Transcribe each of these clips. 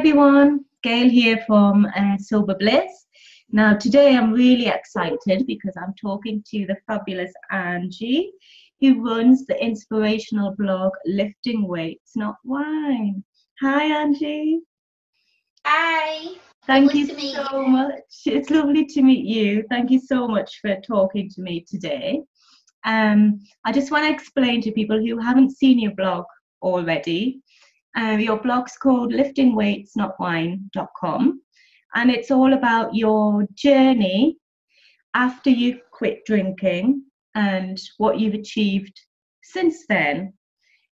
everyone, Gail here from Sober Bliss. Now today I'm really excited because I'm talking to the fabulous Angie, who runs the inspirational blog Lifting Weights Not Wine. Hi Angie. Hi. Thank you so much. It's lovely to meet you. Thank you so much for talking to me today. I just want to explain to people who haven't seen your blog already. Your blog's called liftingweightsnotwine.com, and it's all about your journey after you quit drinking and what you've achieved since then,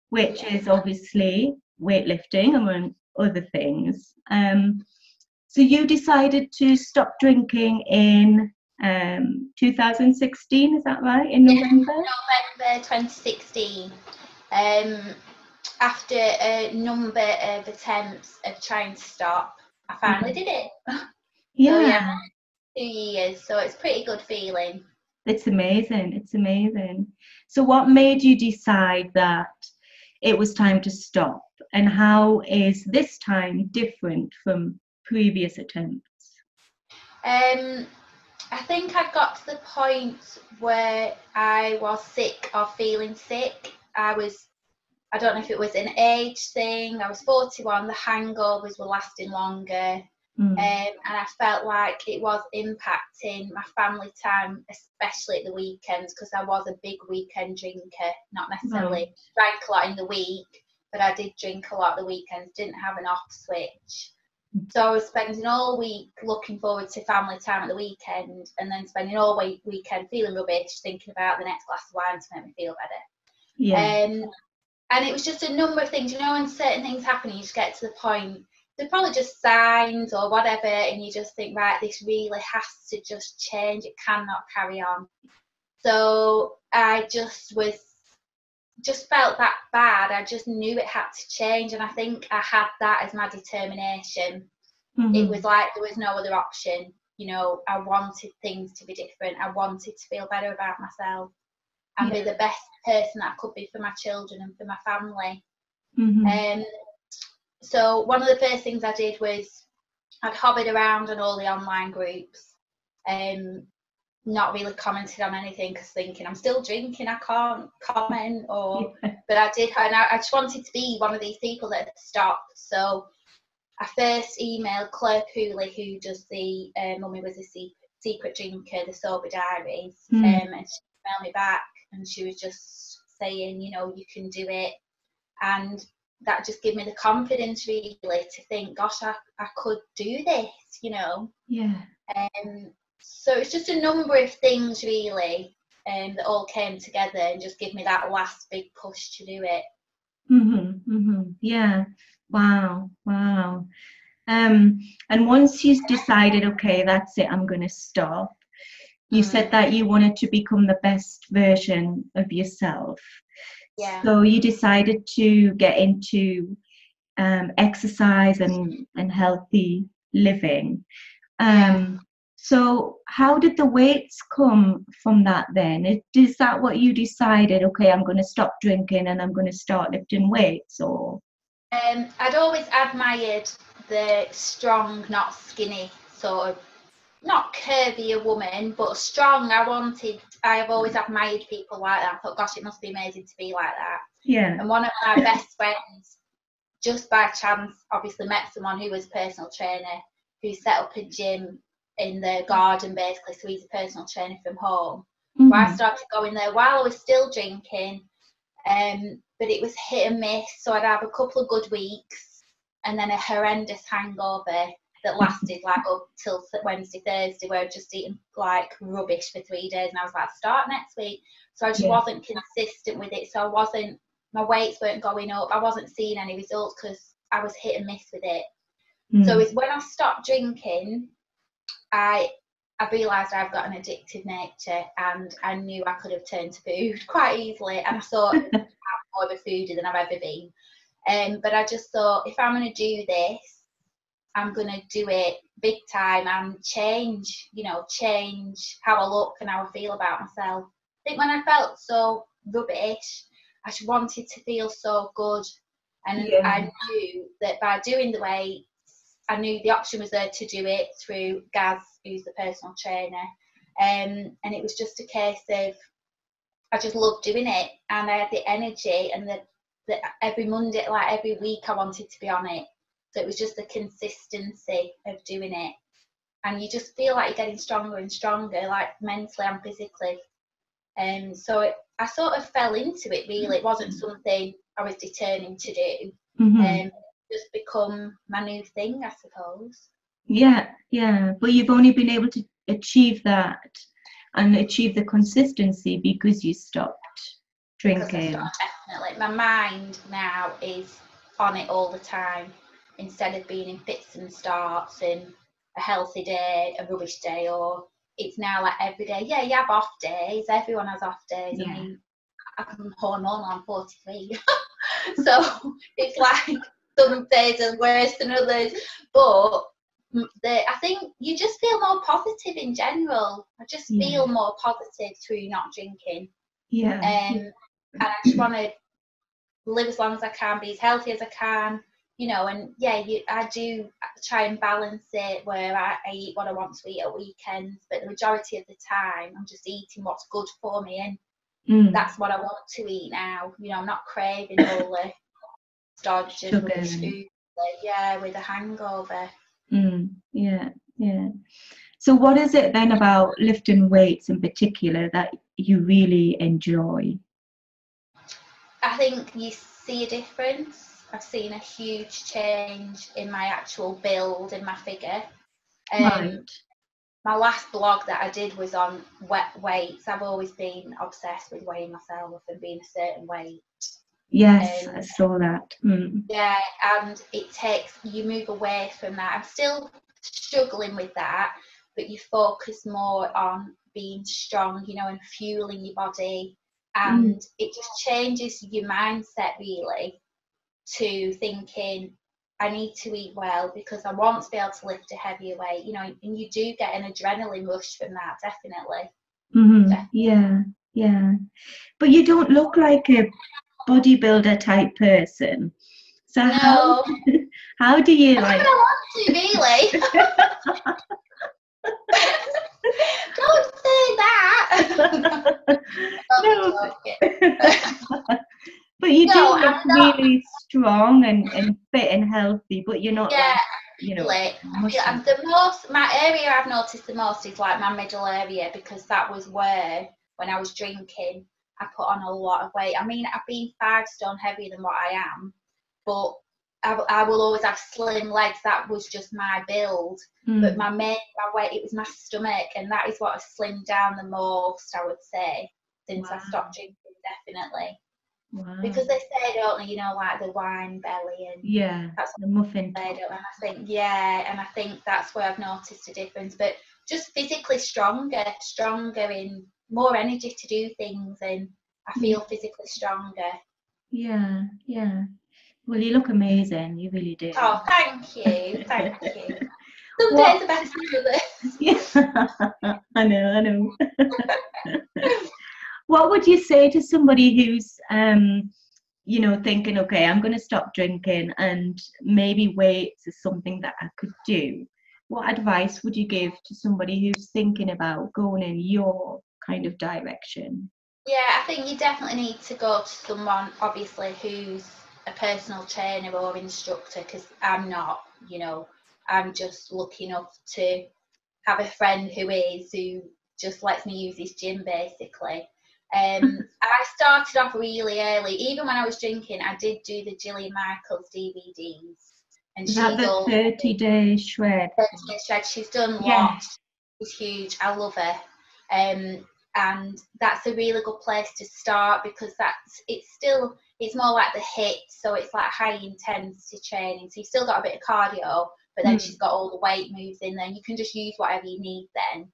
which is obviously weightlifting among other things. So you decided to stop drinking in 2016, is that right? In November? November 2016. After a number of attempts of trying to stop, I finally did it. Yeah. 2 years, so it's a pretty good feeling. It's amazing. It's amazing. So what made you decide that it was time to stop, and how is this time different from previous attempts? I think I got to the point where I was sick of feeling sick. I don't know if it was an age thing. I was 41, the hangovers were lasting longer. And I felt like it was impacting my family time, especially at the weekends, because I was a big weekend drinker, not necessarily drank a lot in the week, but I did drink a lot at the weekends, didn't have an off switch. So I was spending all week looking forward to family time at the weekend, and then spending all weekend feeling rubbish, thinking about the next glass of wine to make me feel better. Yeah. And it was just a number of things, you know, when certain things happen, you just get to the point, they're probably just signs or whatever, and you just think, right, this really has to just change, it cannot carry on. So I just felt that bad, I just knew it had to change, and I think I had that as my determination. It was like there was no other option, you know, I wanted things to be different, I wanted to feel better about myself and be the best person that I could be for my children and for my family. So one of the first things I did was I'd hovered around on all the online groups, not really commented on anything because thinking I'm still drinking, I can't comment, but I did, and I just wanted to be one of these people that had stopped. So I first emailed Claire Pooley, who does the Mummy Was a Secret Drinker, the Sober Diaries, and she emailed me back, and she was just saying, you know, you can do it, and that just gave me the confidence really to think, gosh, I could do this, you know. So it's just a number of things really that all came together and just give me that last big push to do it. Yeah. Wow. And once you decided, okay, that's it, I'm going to stop, you said that you wanted to become the best version of yourself. So you decided to get into exercise and healthy living. So how did the weights come from that then? Is that what you decided, okay, I'm going to stop drinking and I'm going to start lifting weights? Or I'd always admired the strong, not skinny, sort of, not curvy a woman, but strong. I have always admired people like that. I thought, gosh, it must be amazing to be like that. And one of my best friends, just by chance, obviously met someone who was a personal trainer, who set up a gym in the garden basically, so he's a personal trainer from home. So I started going there while I was still drinking, but it was hit and miss. So I'd have a couple of good weeks and then a horrendous hangover that lasted like up till Wednesday, Thursday, where I'd just eaten like rubbish for 3 days, and I was like, start next week. So I just wasn't consistent with it. So my weights weren't going up, I wasn't seeing any results because I was hit and miss with it. So it's when I stopped drinking, I realised I've got an addictive nature, and I knew I could have turned to food quite easily, and I thought I'm more of a foodie than I've ever been. But I just thought, if I'm going to do this, I'm going to do it big time and change how I look and how I feel about myself. I think when I felt so rubbish, I just wanted to feel so good, and I knew that by doing the weights I knew the option was there to do it through Gaz, who's the personal trainer. And it was just a case of, I just loved doing it, and I had the energy, and the every Monday, like every week, I wanted to be on it. So it was just the consistency of doing it, and you just feel like you're getting stronger and stronger, like mentally and physically. So I sort of fell into it, really. It wasn't something I was determined to do. Just become my new thing, I suppose. Yeah, but you've only been able to achieve that and achieve the consistency because you stopped drinking. Definitely. My mind now is on it all the time, instead of being in fits and starts and a healthy day, a rubbish day, or it's now like every day. Yeah, you have off days. Everyone has off days. Yeah. I mean, I'm hormonal, I'm 43. So it's like some days are worse than others. But I think you just feel more positive in general. I just feel more positive through not drinking. Yeah. And I just want to live as long as I can, be as healthy as I can, you know. And I do try and balance it where I eat what I want to eat at weekends, but the majority of the time I'm just eating what's good for me, and that's what I want to eat now. You know, I'm not craving all the stodgy food, with a hangover. Yeah. So what is it then about lifting weights in particular that you really enjoy? I think you see a difference. I've seen a huge change in my actual build, in my figure. Right. My last blog that I did was on weights. I've always been obsessed with weighing myself and being a certain weight. Yes, I saw that. Yeah, and you move away from that. I'm still struggling with that, but you focus more on being strong, you know, and fueling your body. And it just changes your mindset, really, to thinking, I need to eat well because I want to be able to lift a heavier weight, you know, and you do get an adrenaline rush from that, definitely. Yeah. But you don't look like a bodybuilder type person. So no. how do you I don't want to, really. Don't say that. No. But you do look really strong and fit and healthy, but you're not my area I've noticed the most is like my middle area, because that was where, when I was drinking, I put on a lot of weight. I mean, I've been 5 stone heavier than what I am, but I will always have slim legs. That was just my build. But my weight, it was my stomach, and that is what has slimmed down the most, I would say, since I stopped drinking, definitely. Wow. Because they say, don't they, you know, like the wine belly, and that's the muffin top. And I think that's where I've noticed a difference. But just physically stronger in more energy to do things, and I feel physically stronger. Yeah. Well, you look amazing. You really do. Oh, thank you. Some days are better than others. Yeah. I know. What would you say to somebody who's, thinking, okay, I'm going to stop drinking and maybe weights is something that I could do? What advice would you give to somebody who's thinking about going in your kind of direction? Yeah, I think you definitely need to go to someone, obviously, who's a personal trainer or instructor, because I'm not, you know, I'm just lucky enough to have a friend who just lets me use his gym, basically. I started off really early. Even when I was drinking, I did do the Gillian Michaels DVDs. And she's the 30-day shred. 30-day shred. She's done lots. She's huge. I love her. And that's a really good place to start, because it's more like the HIIT, so it's like high intensity training. So you've still got a bit of cardio, but then she's got all the weight moves in there. You can just use whatever you need then.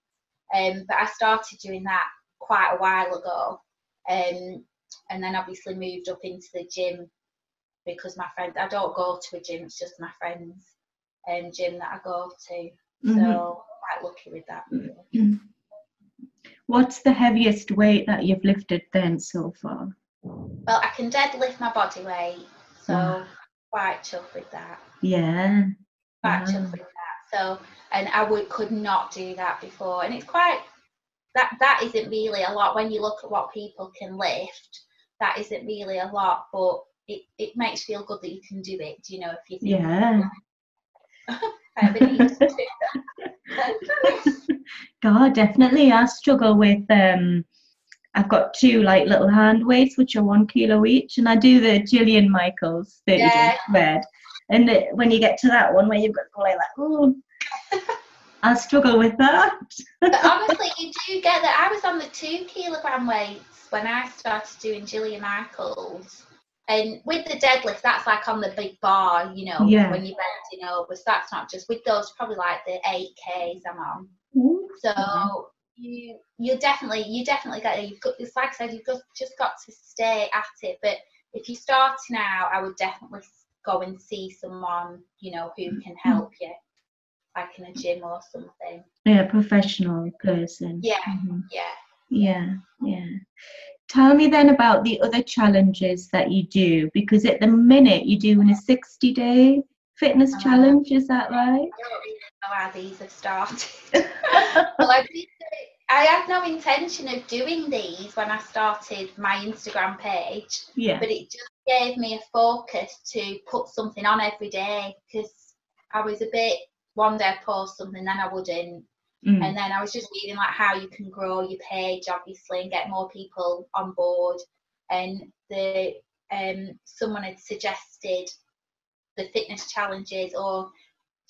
But I started doing that quite a while ago, and then obviously moved up into the gym, because my friend, I don't go to a gym, it's just my friend's gym that I go to. So quite lucky with that, really. What's the heaviest weight that you've lifted then so far? Well, I can deadlift my body weight, so quite chuffed with that. Yeah. catch up with that. So, and could not do that before. And it's quite, that isn't really a lot when you look at what people can lift. That isn't really a lot, but it makes you feel good that you can do it. Do you know, if you think, Yeah. I have a need to do that. God, definitely. I struggle with I've got two like little hand weights which are 1 kilo each, and I do the Gillian Michaels 30 days squared. And when you get to that one where you've got to go like that, oh, I struggle with that. But honestly, you do get that. I was on the 2 kilogram weights when I started doing Gillian Michaels. And with the deadlift, that's like on the big bar, you know, when you're bending over. So that's not just with those, probably like the 8Ks I'm on. So you definitely get it. It's like I said, you've just got to stay at it. But if you're starting out, I would definitely go and see someone, you know, who can help you, like in a gym or something. Yeah, professional person. Yeah, yeah. Tell me then about the other challenges that you do, because at the minute you're doing a 60-day fitness challenge, is that right? I don't really know how these have started. Well, I had no intention of doing these when I started my Instagram page, but it just gave me a focus to put something on every day, because I was a bit, one day I'd post something, then I wouldn't. And then I was just reading like how you can grow your page, obviously, and get more people on board. And someone had suggested the fitness challenges or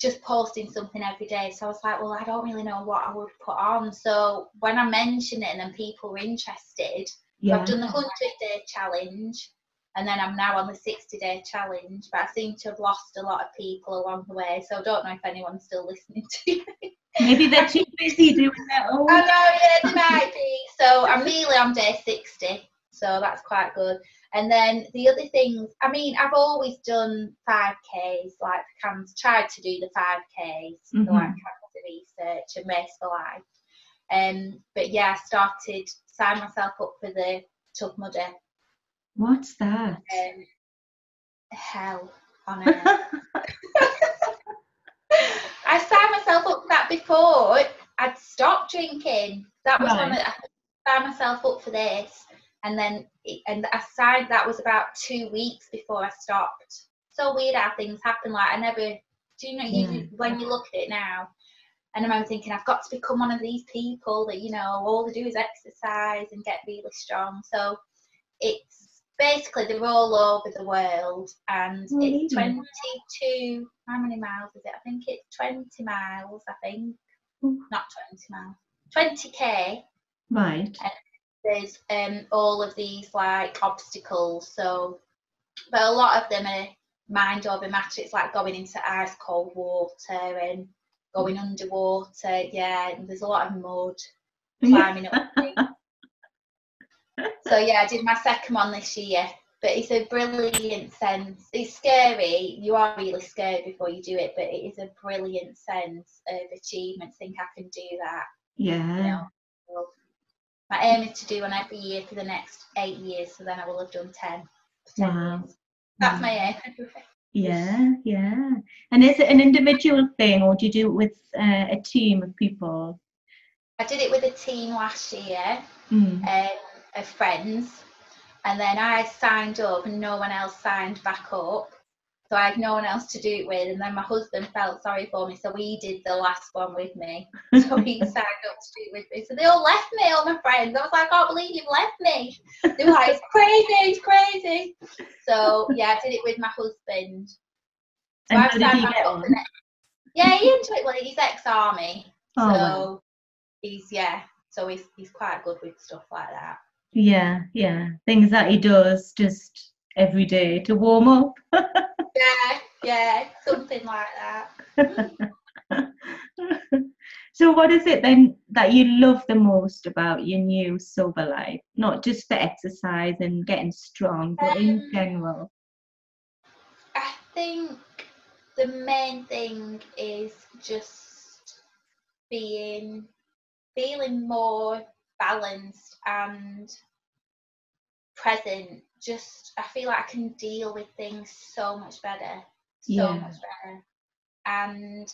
just posting something every day. So I was like, well, I don't really know what I would put on. So when I mentioned it and then people were interested, so I've done the 100-day challenge, and then I'm now on the 60-day challenge. But I seem to have lost a lot of people along the way, so I don't know if anyone's still listening to me. Maybe they're too busy doing their own. I know, yeah, they might be. So I'm nearly on day 60, so that's quite good. And then the other things, I mean, I've always done 5Ks, like tried to do the 5Ks, so like cancer research and Race for Life. But yeah, I signed myself up for the Tub Mudder. What's that? Hell on earth. I signed myself up for that before I'd stopped drinking. That was one that I signed myself up for this, and then I signed. That was about 2 weeks before I stopped. So weird how things happen. Like I never, do you know? When you look at it now, and I'm thinking I've got to become one of these people that, you know, all they do is exercise and get really strong. So it's basically they're all over the world, and it's 22. How many miles is it? I think it's 20 miles. I think not 20 miles, 20k. Right. And there's all of these like obstacles. So, but a lot of them are mind over matter. It's like going into ice cold water and going underwater. Yeah, and there's a lot of mud, climbing up things. So yeah, I did my second one this year, but it's a brilliant sense. It's scary. You are really scared before you do it, but it is a brilliant sense of achievement. Think I can do that. Yeah. You know? So my aim is to do one every year for the next 8 years, so then I will have done 10. Years. That's my aim. Yeah. And is it an individual thing, or do you do it with a team of people? I did it with a team last year. Of friends, and then I signed up and no one else signed back up, so I had no one else to do it with, and then my husband felt sorry for me, so he did the last one with me. So he signed up to do it with me, so they all left me, all my friends. I was like, I can't believe you've left me. They were like, it's crazy. So yeah, I did it with my husband. So and how did he get on? Yeah, he enjoyed it. Well, he's ex-army, so he's quite good with stuff like that. Yeah, things that he does just every day to warm up. yeah, something like that. So what is it then that you love the most about your new Sober Life? Not just the exercise and getting strong, but in general. I think the main thing is just feeling more balanced and present. Just I feel like I can deal with things so much better. and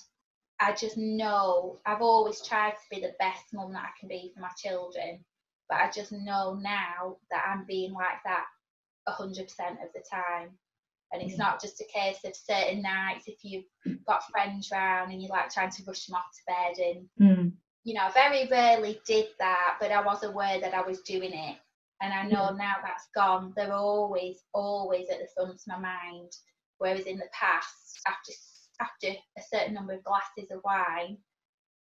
I just know I've always tried to be the best mum that I can be for my children, but I just know now that I'm being like that 100% of the time. And it's not just a case of certain nights if you've got friends round and you're like trying to rush them off to bed. And, you know, I very rarely did that, but I was aware that I was doing it. And I know now that's gone. They're always at the front of my mind. Whereas in the past, after a certain number of glasses of wine,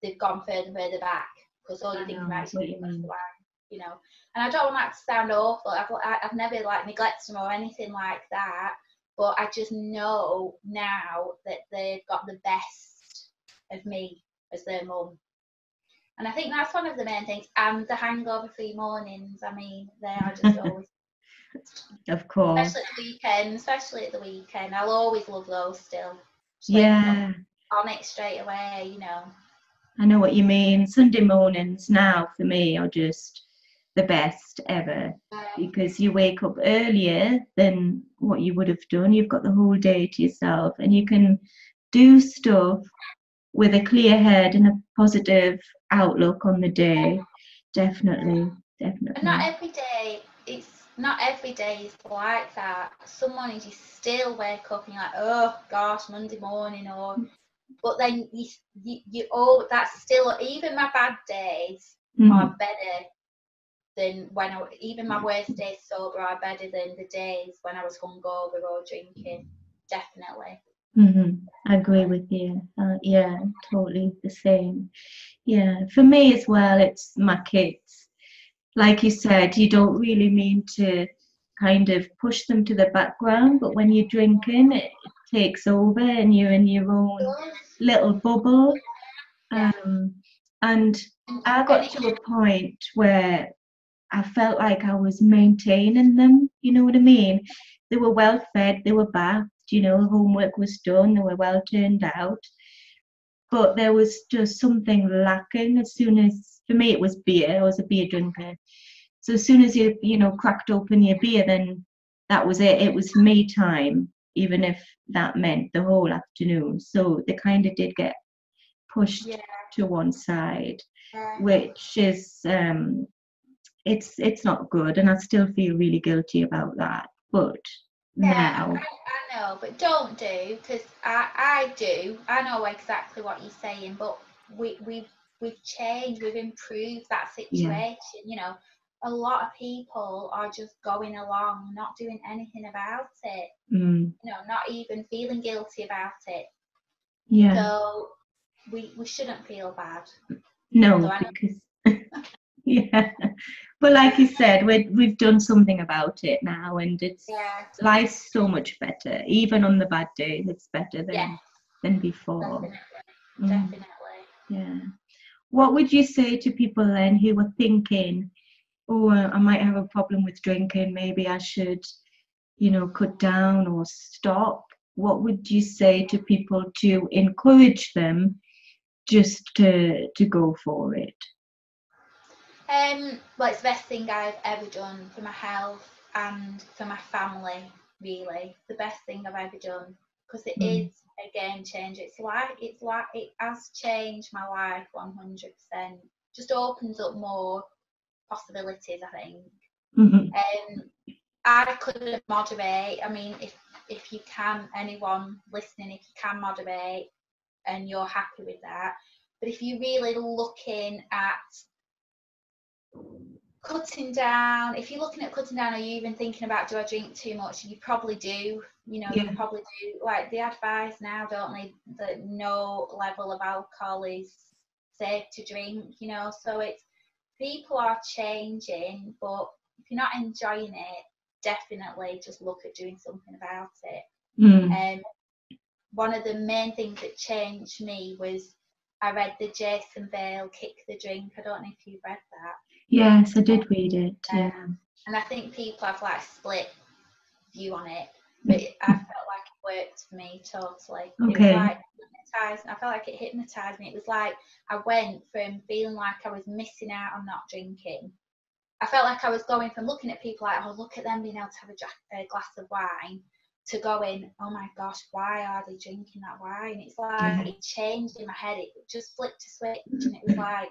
they've gone further and further back because all you think about is the wine, you know. And I don't want that to sound awful. I've never like neglected them or anything like that. But I just know now that they've got the best of me as their mum. And I think that's one of the main things. And the hangover-free mornings, I mean, they are just always... Of course. Especially at the weekend. I'll always love those still. Yeah. On it straight away, you know. I know what you mean. Sunday mornings now for me are just the best ever, because you wake up earlier than what you would have done. You've got the whole day to yourself and you can do stuff with a clear head and a positive outlook on the day. Definitely. And not every day is like that. Some mornings you still wake up and you're like, oh gosh, Monday morning, but then you that's still, even my bad days are better than even my worst days sober are better than the days when I was hungover or drinking. Definitely. I agree with you. Yeah, totally the same. Yeah, for me as well, it's my kids. Like you said, you don't really mean to kind of push them to the background, but when you're drinking, it takes over and you're in your own little bubble. And I got to a point where I felt like I was maintaining them, you know what I mean? They were well fed, they were bathed, you know, homework was done, they were well turned out. But there was just something lacking as soon as, for me it was beer, I was a beer drinker. So as soon as you know, cracked open your beer, then that was it. It was me time, even if that meant the whole afternoon. So they kind of did get pushed to one side, which is... it's not good, and I still feel really guilty about that. But now, I know, but don't do, because I do. I know exactly what you're saying, but we've changed, we've improved that situation. You know, a lot of people are just going along, not doing anything about it. You know, not even feeling guilty about it. So we shouldn't feel bad. No, so because yeah, but like you said, we've done something about it now, and it's life's so much better. Even on the bad days, it's better than before. Definitely. Yeah. What would you say to people then who were thinking, oh, I might have a problem with drinking, maybe I should, you know, cut down or stop? What would you say to people to encourage them just to go for it? Well, it's the best thing I've ever done for my health and for my family, really. The best thing I've ever done, because it is a game changer. It has changed my life 100%. Just opens up more possibilities, I think. I couldn't moderate. I mean, if you can, anyone listening, if you can moderate and you're happy with that, but if you're really looking at cutting down, if you're looking at cutting down, or you're even thinking about, do I drink too much? You probably do. You know, you probably do. Like, they advise now, don't they, that no level of alcohol is safe to drink, you know. So it's, people are changing, but if you're not enjoying it, definitely just look at doing something about it. One of the main things that changed me was I read the Jason Bale Kick the Drink. I don't know if you've read that. Yes, I did read it. And I think people have like split view on it, but I felt like it worked for me totally. Okay. It was like hypnotised. I felt like it hypnotised me. It was like I went from feeling like I was missing out on not drinking. I felt like I was going from looking at people like, oh, look at them being able to have a glass of wine, to going, oh my gosh, why are they drinking that wine? It's like it changed in my head. It just flipped a switch, and it was like,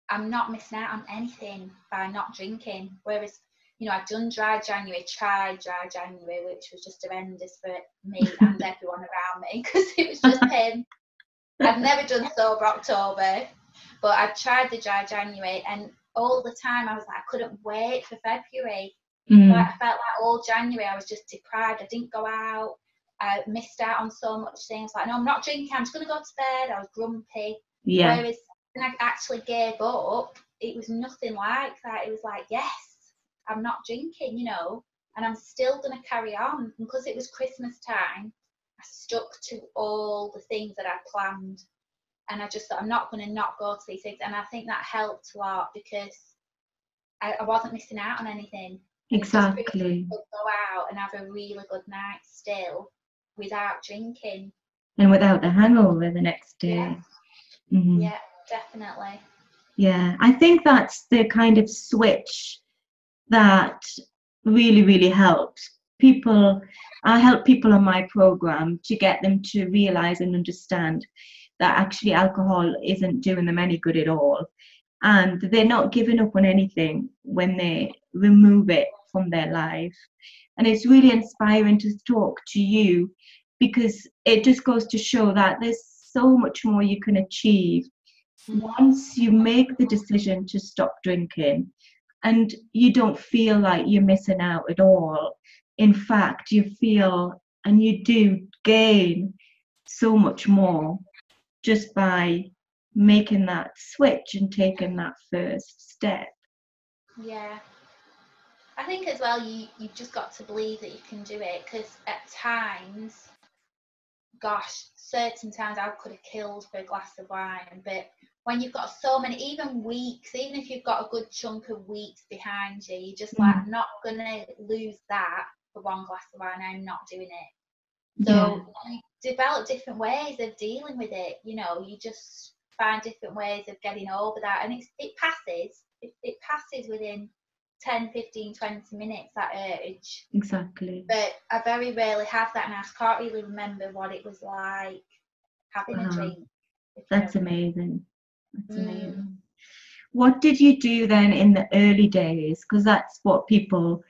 I'm not missing out on anything by not drinking. Whereas, you know, I've done tried dry January, which was just horrendous for me and everyone around me, because it was just him. I've never done sober October, but I tried the dry January, and all the time I was like, I couldn't wait for February. Like, I felt like all January I was just deprived. I didn't go out. I missed out on so much things. Like, no, I'm not drinking. I'm just going to go to bed. I was grumpy. Yeah. Whereas when I actually gave up, it was nothing like that. It was like, yes, I'm not drinking, you know, and I'm still going to carry on. And because it was Christmas time, I stuck to all the things that I planned. And I just thought, I'm not going to not go to these things. And I think that helped a lot, because I wasn't missing out on anything. Exactly. Go out and have a really good night still without drinking. And without the hangover the next day. Yeah, Mm-hmm. Yeah, definitely. Yeah, I think that's the kind of switch that really, really helps people. I help people on my program to get them to realize and understand that actually alcohol isn't doing them any good at all, and they're not giving up on anything when they remove it from their life. And it's really inspiring to talk to you, because it just goes to show that there's so much more you can achieve once you make the decision to stop drinking, and you don't feel like you're missing out at all. In fact, you feel and you do gain so much more just by making that switch and taking that first step. Yeah. I think as well, you've just got to believe that you can do it, because at times, gosh, certain times I could have killed for a glass of wine, but when you've got so many, even weeks, even if you've got a good chunk of weeks behind you, you're just like, I'm not going to lose that for one glass of wine. I'm not doing it. So you develop different ways of dealing with it. You know, you just find different ways of getting over that. And it passes. It passes within 10, 15, 20 minutes, that urge. Exactly. But I very rarely have that, and I can't really remember what it was like having a drink. That's amazing. That's amazing. What did you do then in the early days? Because that's what people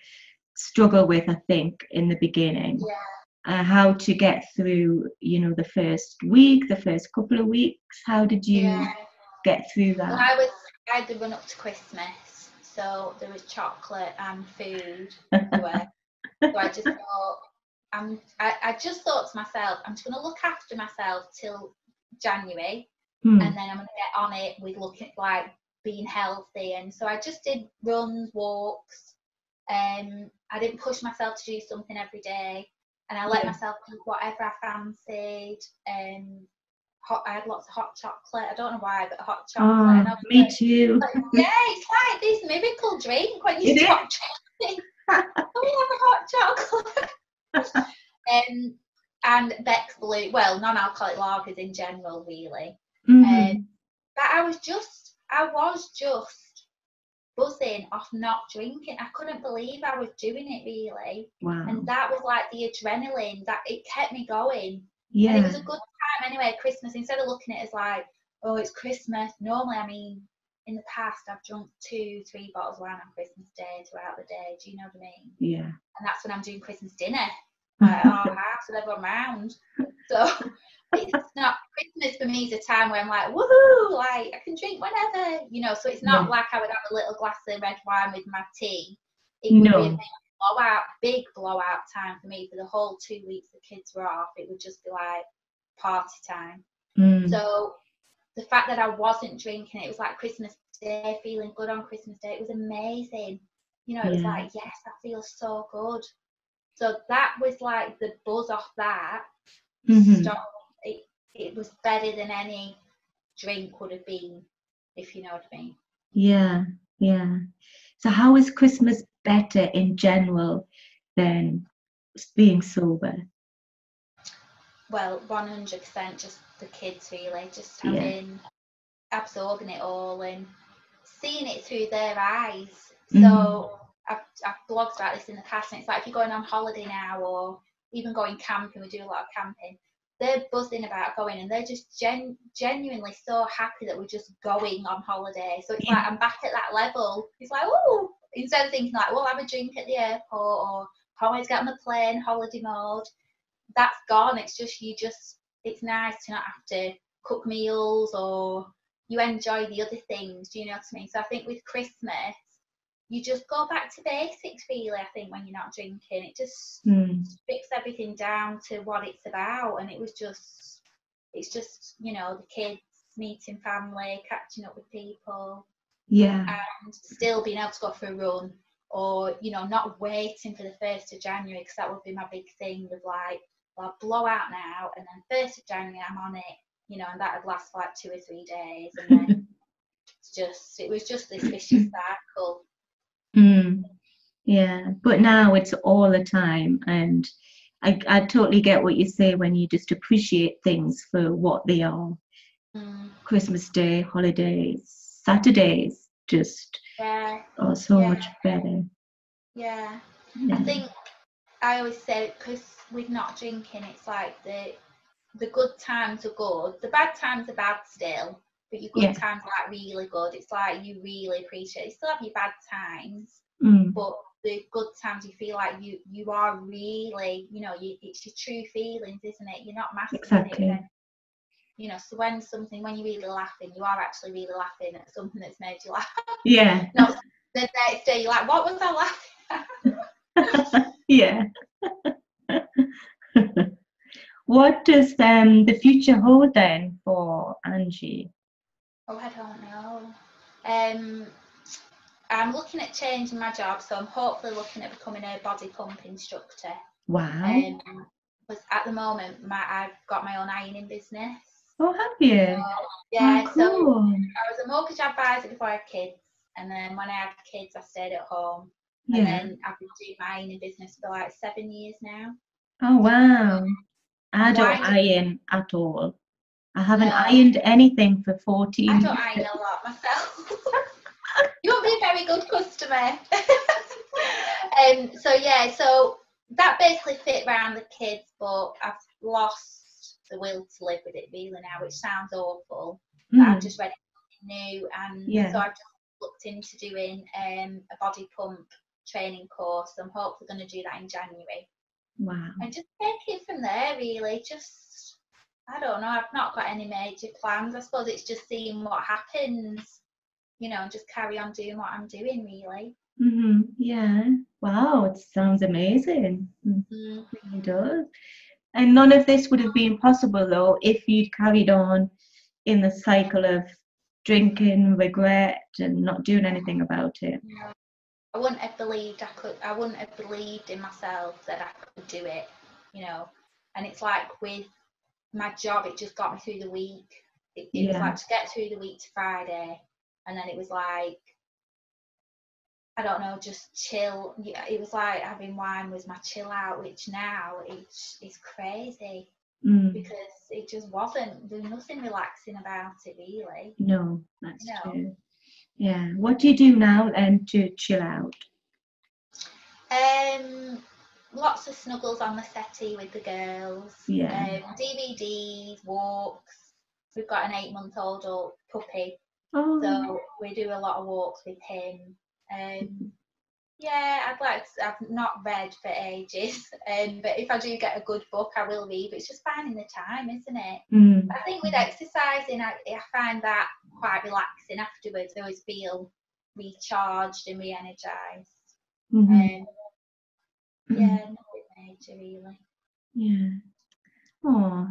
struggle with, I think, in the beginning. Yeah. How to get through, you know, the first week, the first couple of weeks. How did you get through that? Well, I had the run up to Christmas, so there was chocolate and food everywhere. So I just thought, I just thought to myself, I'm just going to look after myself till January. And then I'm going to get on it with looking like being healthy. And so I just did runs, walks. I didn't push myself to do something every day, and I let myself eat whatever I fancied. I had lots of hot chocolate. I don't know why, but hot chocolate. Oh, me too. It's like this miracle drink when you stop drinking. Oh, have a hot chocolate. And Beck's Blue. Well, non-alcoholic lagers in general, really. But I was just buzzing off not drinking. I couldn't believe I was doing it, really. Wow. And that was like the adrenaline, that it kept me going. Yeah. And it was a good time anyway, Christmas. Instead of looking at it as like, oh, it's Christmas. Normally, I mean, in the past, I've drunk 2-3 bottles of wine on Christmas Day throughout the day. Do you know what I mean? Yeah. And that's when I'm doing Christmas dinner at our house with everyone around. So it's not, Christmas for me is a time where I'm like, woohoo, like I can drink whenever, you know. So it's not like I would have a little glass of red wine with my tea. It would be a big blowout time for me. For the whole 2 weeks the kids were off, it would just be like party time. So the fact that I wasn't drinking, it was like Christmas Day, feeling good on Christmas Day, it was amazing. You know, it was like, yes, I feel so good. So that was like the buzz off that. It was better than any drink would have been, if you know what I mean. Yeah. So how is Christmas better in general than being sober? Well, 100% just the kids, really, just absorbing it all and seeing it through their eyes. So I've blogged about this in the past, and it's like if you're going on holiday now or even going camping, we do a lot of camping. They're buzzing about going, and they're just genuinely so happy that we're just going on holiday. So it's like I'm back at that level. It's like, oh, instead of thinking like, well, have a drink at the airport or always get on the plane, holiday mode. That's gone. It's just it's nice to not have to cook meals, or you enjoy the other things. Do you know what I mean? So I think with Christmas, you just go back to basics, really. I think when you're not drinking, it just strips everything down to what it's about. And it's just, you know, the kids meeting family, catching up with people, and still being able to go for a run, or, you know, not waiting for the 1st of January, because that would be my big thing with like, well, I'll blow out now, and then 1st of January I'm on it, you know, and that would last for like 2 or 3 days, and then it was just this vicious cycle. Yeah, but now it's all the time, and I totally get what you say when you just appreciate things for what they are. Christmas Day, holidays, Saturdays, just are so much better. Yeah. I think I always say, because with not drinking, it's like the good times are good, the bad times are bad still, but your good times are like really good. It's like you really appreciate it. You still have your bad times, but the good times, you feel like you are really, you know, it's your true feelings, isn't it? You're not masking it. You know, so when you're really laughing, you are actually really laughing at something that's made you laugh. Yeah. Not the next day you're like, what was I laughing at? Yeah. What does the future hold then for Angie? Oh, I don't know. I'm looking at changing my job, so I'm hopefully looking at becoming a body pump instructor. Wow. Because at the moment, I've got my own ironing business. Oh, have you? Yeah. Oh, cool. So I was a mortgage advisor before I had kids, and then when I had kids, I stayed at home. And then I've been doing my ironing business for like 7 years now. Oh, wow. I don't iron at all. I haven't ironed anything for 14 years. I don't iron a lot myself. You won't be a very good customer. So that basically fit around the kids, but I've lost the will to live with it really now, which sounds awful. But I've just read something new, and so I've just looked into doing a body pump training course. I'm hopefully going to do that in January. Wow. And just take it from there, really. Just, I don't know, I've not got any major plans. I suppose it's just seeing what happens, you know, and just carry on doing what I'm doing, really. Yeah. Wow, it sounds amazing. It really does. And none of this would have been possible, though, if you'd carried on in the cycle of drinking, regret, and not doing anything about it. No. I wouldn't have believed I wouldn't have believed in myself that I could do it, you know. And it's like with my job, it just got me through the week. It was like to get through the week to Friday, and then it was like, I don't know, just chill. Yeah, it was like having wine was my chill out, which now it's crazy because it just wasn't. There was nothing relaxing about it, really. No, that's true. Yeah. What do you do now then to chill out? Lots of snuggles on the settee with the girls. DVDs, walks. We've got an 8-month-old puppy, so we do a lot of walks with him. I've not read for ages, but if I do get a good book, I will read. But it's just finding the time, isn't it? But I think with exercising, I find that quite relaxing afterwards. I always feel recharged and re-energized. Nothing major, really. Yeah. Oh,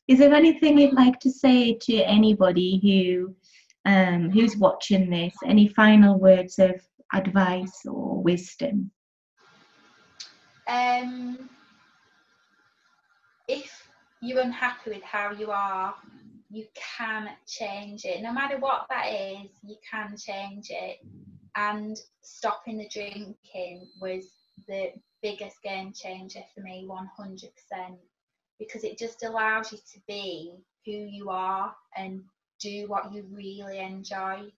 is there anything you'd like to say to anybody who's watching this? Any final words of advice or wisdom? If you're unhappy with how you are, you can change it. No matter what that is, you can change it. And stopping the drinking was the biggest game changer for me, 100%, because it just allows you to be who you are and do what you really enjoy.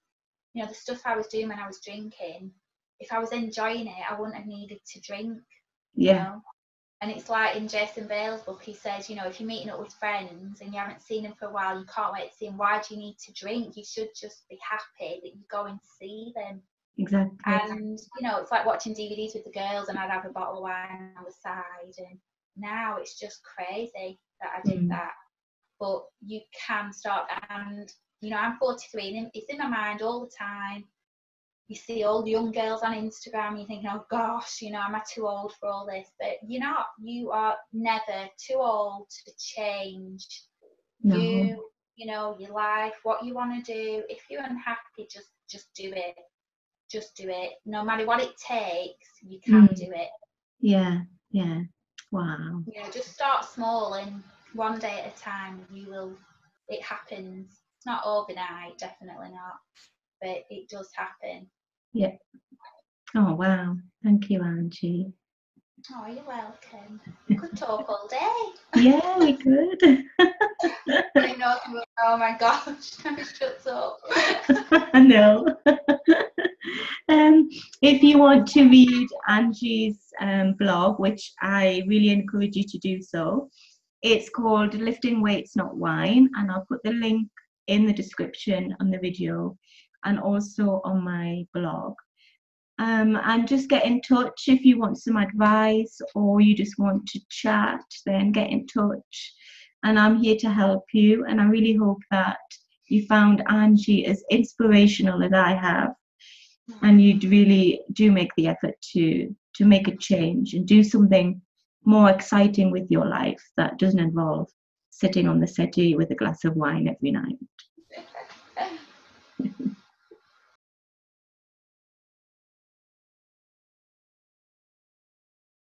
You know, the stuff I was doing when I was drinking, if I was enjoying it, I wouldn't have needed to drink. You know? And it's like in Jason Bale's book, he says, you know, if you're meeting up with friends and you haven't seen them for a while, you can't wait to see them. Why do you need to drink? You should just be happy that you go and see them. Exactly. And, you know, it's like watching DVDs with the girls, and I'd have a bottle of wine on the side. And now it's just crazy that I did that. But you can start. And, you know, I'm 43 and it's in my mind all the time. You see all the young girls on Instagram, you're thinking, oh gosh, you know, am I too old for all this? But you're not. You are never too old to change. No. You know, your life, what you want to do. If you're unhappy, just do it. Just do it. No matter what it takes, you can do it. Yeah, yeah. Wow. You know, just start small, and one day at a time, it happens. It's not overnight, definitely not, but it does happen. Yeah. Oh, wow. Thank you, Angie. Oh, you're welcome. We could talk all day. Yeah, we could. You know, oh my gosh, shut up. I know. If you want to read Angie's blog, which I really encourage you to do so, it's called Lifting Weights Not Wine, and I'll put the link in the description on the video and also on my blog. And just get in touch if you want some advice or you just want to chat, then get in touch. And I'm here to help you. And I really hope that you found Angie as inspirational as I have. And you really do make the effort to make a change and do something more exciting with your life that doesn't involve sitting on the settee with a glass of wine every night.